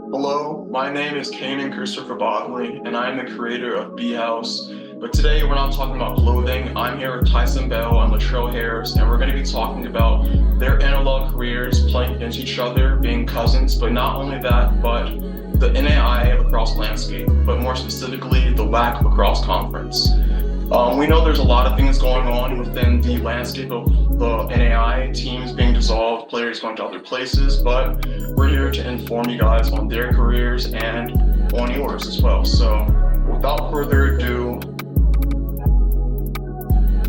Hello, my name is Kanan Christopher Bodley, and I am the creator of Bee House. But today we're not talking about clothing. I'm here with Tyson Bell and Latrell Harris, and we're going to be talking about their analog careers, playing against each other, being cousins, but not only that, but the NAIA lacrosse landscape, but more specifically the WHAC Lacrosse Conference. We know there's a lot of things going on within the landscape of the NAI, teams being dissolved, players going to other places, but we're here to inform you guys on their careers and on yours as well. So without further ado,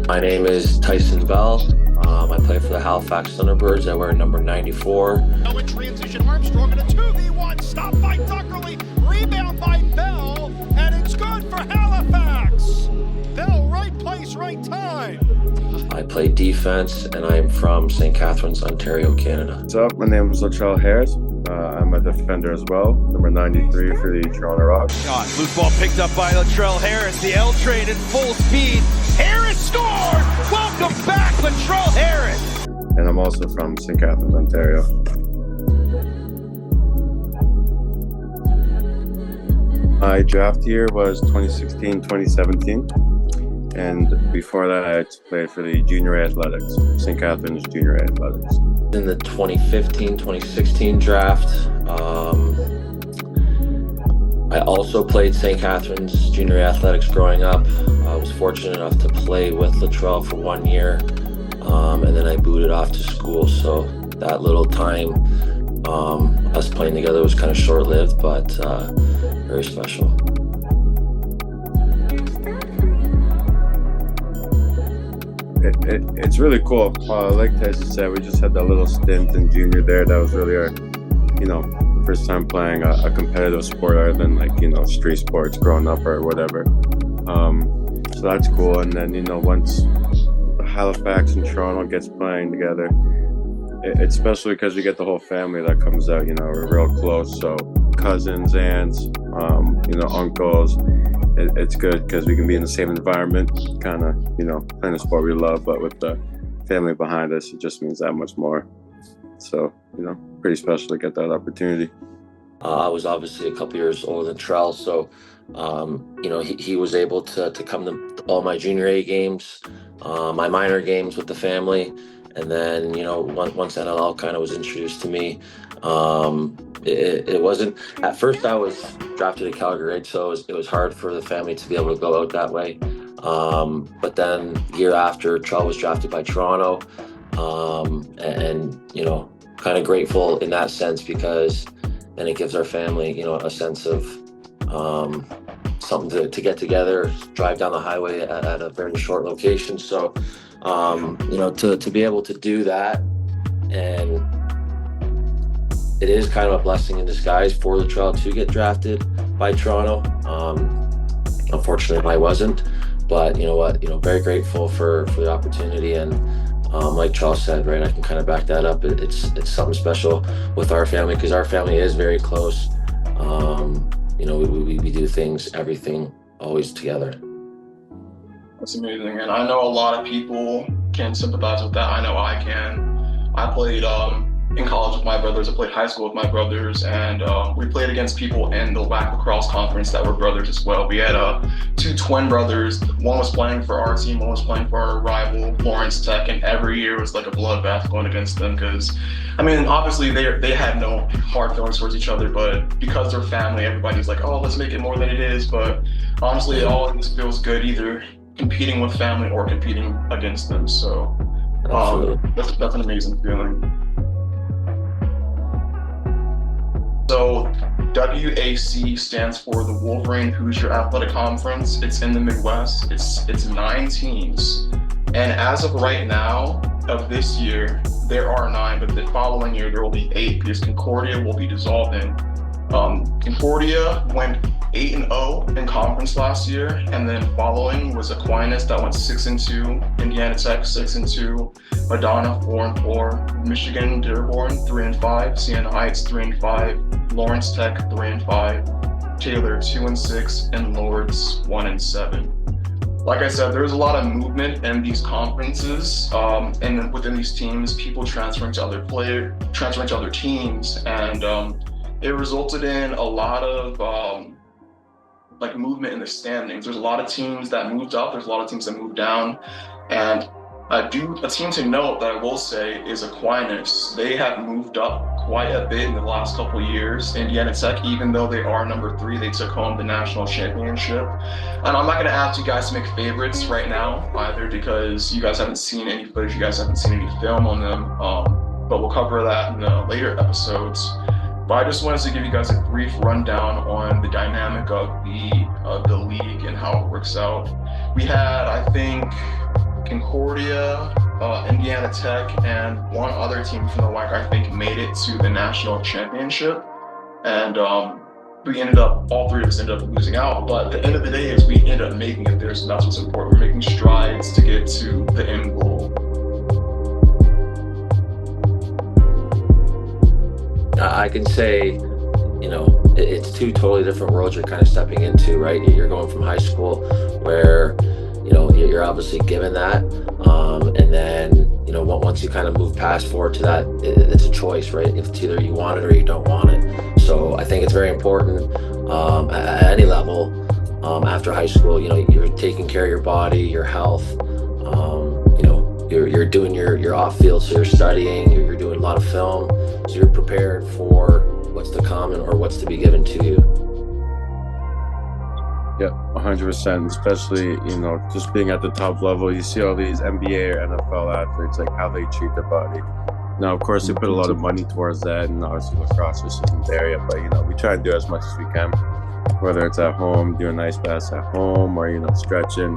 my name is Tyson Bell. I play for the Halifax Thunderbirds. I wear number 94. Now in transition, Armstrong in a 2v1, stopped by Duckerly, rebound by Bell, and it's good for Halifax. Bell, right place, right time. I play defense, and I am from St. Catharines, Ontario, Canada. What's up? My name is Latrell Harris. I'm a defender as well, number 93 for the Toronto Rock. Loose ball picked up by Latrell Harris. The L train in full speed. Harris scores! Welcome back, Latrell Harris. And I'm also from St. Catharines, Ontario. My draft year was 2016-2017. And before that, I played for the Junior A Athletics, St. Catharines Junior A Athletics. In the 2015-2016 draft, I also played St. Catharines Junior A Athletics growing up. I was fortunate enough to play with Latrell for 1 year, and then I booted off to school. So that little time, us playing together was kind of short-lived, but very special. It's really cool. Like Tyson said, we just had that little stint in junior there. That was really our, first time playing a competitive sport other than street sports growing up or whatever. So that's cool. And then, once Halifax and Toronto gets playing together, it's especially because we get the whole family that comes out, we're real close. So cousins, aunts, uncles. It's good because we can be in the same environment, kind of, playing a sport we love, but with the family behind us, it just means that much more. So, pretty special to get that opportunity. I was obviously a couple years older than Trell, so, he was able to come to all my junior A games, my minor games with the family. And then, once NLL kind of was introduced to me, it wasn't, at first I was drafted to Calgary, so it was hard for the family to be able to go out that way. But then the year after, Trell was drafted by Toronto, and kind of grateful in that sense, because then it gives our family, a sense of something to get together, drive down the highway at a very short location. So, to be able to do that, and it is kind of a blessing in disguise for Latrell to get drafted by Toronto. Unfortunately, I wasn't, but you know what? Very grateful for the opportunity, and like Charles said, right, I can kind of back that up. It's something special with our family, because our family is very close. We do things, everything, always together. that's amazing. And I know a lot of people can sympathize with that. I know I can. I played in college with my brothers. I played high school with my brothers, and we played against people in the WHAC Lacrosse Conference that were brothers as well. We had two twin brothers. One was playing for our team, one was playing for our rival, Lawrence Tech, and every year was like a bloodbath going against them because, obviously they had no hard feelings towards each other, but because they're family, everybody's like, oh, let's make it more than it is. But honestly, it always feels good either competing with family or competing against them. So that's an amazing feeling. So WAC stands for the Wolverine Hoosier Athletic Conference. It's in the Midwest. It's 9 teams. And as of right now, of this year, there are 9, but the following year there will be 8 because Concordia will be dissolving. Concordia went 8-0 in conference last year, and then following was Aquinas that went 6-2, Indiana Tech 6-2, Madonna 4-4, Michigan Dearborn 3-5, Siena Heights 3-5, Lawrence Tech 3-5, Taylor 2-6, and Lords 1-7. Like I said, there's a lot of movement in these conferences, and within these teams, people transferring to other teams, and it resulted in a lot of like movement in the standings. There's a lot of teams that moved up, there's a lot of teams that moved down, and a team to note that I will say is Aquinas. They have moved up quite a bit in the last couple of years. Indiana Tech, even though they are number 3, they took home the national championship. And I'm not going to ask you guys to make favorites right now either, because you guys haven't seen any footage, you guys haven't seen any film on them. But we'll cover that in the later episodes. But I just wanted to give you guys a brief rundown on the dynamic of the league and how it works out. We had, I think, Concordia, Indiana Tech, and one other team from the WHAC, I think, made it to the national championship. And we ended up, all 3 of us ended up losing out. But at the end of the day is we ended up making it there, so that's what's important. We're making strides to get to the end goal. I can say, you know, it's 2 totally different worlds you're kind of stepping into, right? You're going from high school where, you know, you're obviously given that, and then, you know, once you kind of move past forward to that, it's a choice, right? It's either you want it or you don't want it. So I think it's very important at any level after high school. You know, you're taking care of your body, your health. You know, you're doing your off field, so you're studying, you're doing a lot of film, so you're prepared for what's to come or what's to be given to you. Yeah, 100%. Especially, you know, just being at the top level, you see all these NBA or NFL athletes, like how they treat their body. Now, of course, they put a lot of money towards that, and obviously lacrosse just isn't there yet. But, you know, we try to do as much as we can, whether it's at home, doing ice baths at home, or, you know, stretching,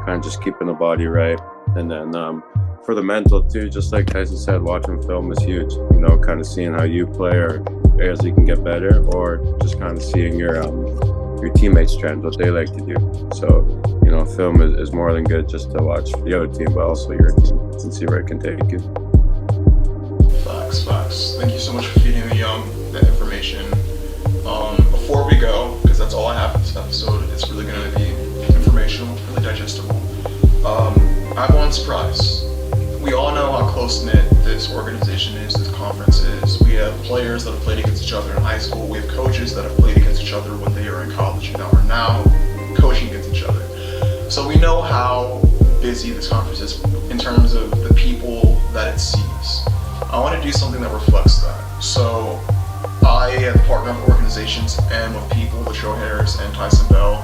kind of just keeping the body right. And then for the mental too, just like Tyson said, watching film is huge. You know, kind of seeing how you play or areas you can get better, or just kind of seeing your teammates' trends, what they like to do. So, you know, film is more than good just to watch the other team, but also your team, and see where it can take you. Facts. Thank you so much for feeding me that information. Before we go, because that's all I have for this episode, it's really going to be informational, really digestible. I have one surprise. We all know how close-knit this organization is, this conference is. We have players that have played against each other in high school. We have coaches that have played against each other when they are in college and are now coaching against each other. So we know how busy this conference is in terms of the people that it sees. I want to do something that reflects that. So I have partnered with organizations and with people, Latrell Harris and Tyson Bell,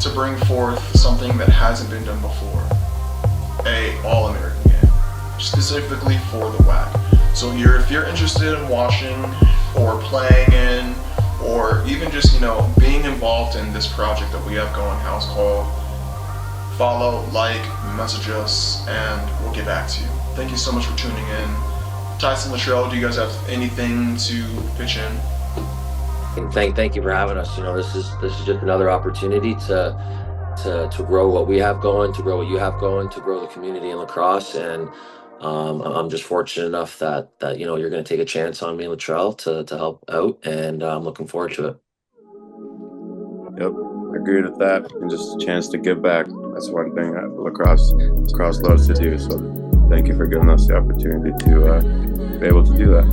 to bring forth something that hasn't been done before. A All-American game, specifically for the WHAC. So if you're interested in watching or playing in, or even just, you know, being involved in this project that we have going, house call, follow, like, message us, and we'll get back to you. Thank you so much for tuning in. Tyson, Latrell, do you guys have anything to pitch in? And thank you for having us. You know, this is just another opportunity to grow what we have going, to grow what you have going, to grow the community in lacrosse. And I'm just fortunate enough that you know, you're going to take a chance on me, Latrell, to help out, and I'm looking forward to it. Yep, I agree with that. And just a chance to give back. That's one thing that lacrosse loves to do. So thank you for giving us the opportunity to be able to do that.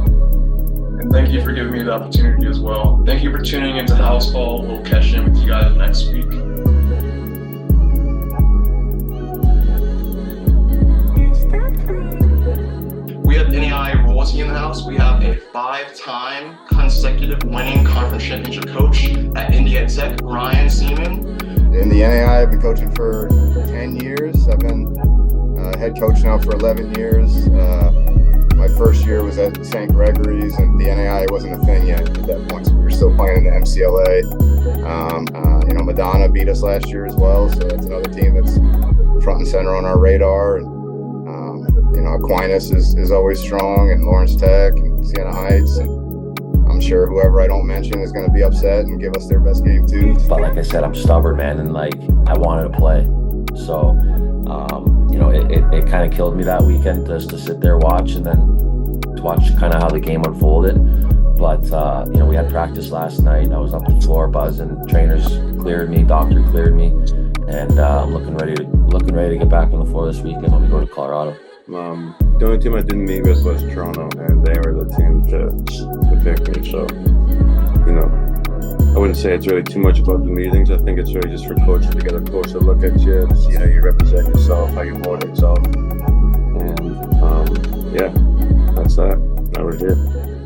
And thank you for giving me the opportunity as well. Thank you for tuning into House Call. We'll catch in with you guys next week. We have NAI royalty in the house. We have a 5-time consecutive winning conference championship coach at Indiana Tech, Ryan Seaman. In the NAI, I've been coaching for 10 years. I've been head coach now for 11 years. My first year was at St. Gregory's, and the NAI wasn't a thing yet at that point, so we were still playing in the MCLA. You know, Madonna beat us last year as well, so that's another team that's front and center on our radar. And you know, Aquinas is always strong, and Lawrence Tech and Siena Heights, and I'm sure whoever I don't mention is going to be upset and give us their best game too. But like I said, I'm stubborn, man, and like I wanted to play. So, you know, it kind of killed me that weekend just to sit there, watch, and then to watch kind of how the game unfolded. But, you know, we had practice last night. I was up the floor buzzing. Trainers cleared me, doctor cleared me, and I'm looking ready to get back on the floor this weekend when we go to Colorado. The only team I didn't meet with was Toronto, and they were the team to pick me. So, you know, I wouldn't say it's really too much about the meetings. I think it's really just for coaches to get a closer look at you, to see how you represent yourself, how you hold yourself. And yeah, that's that. Now we're here.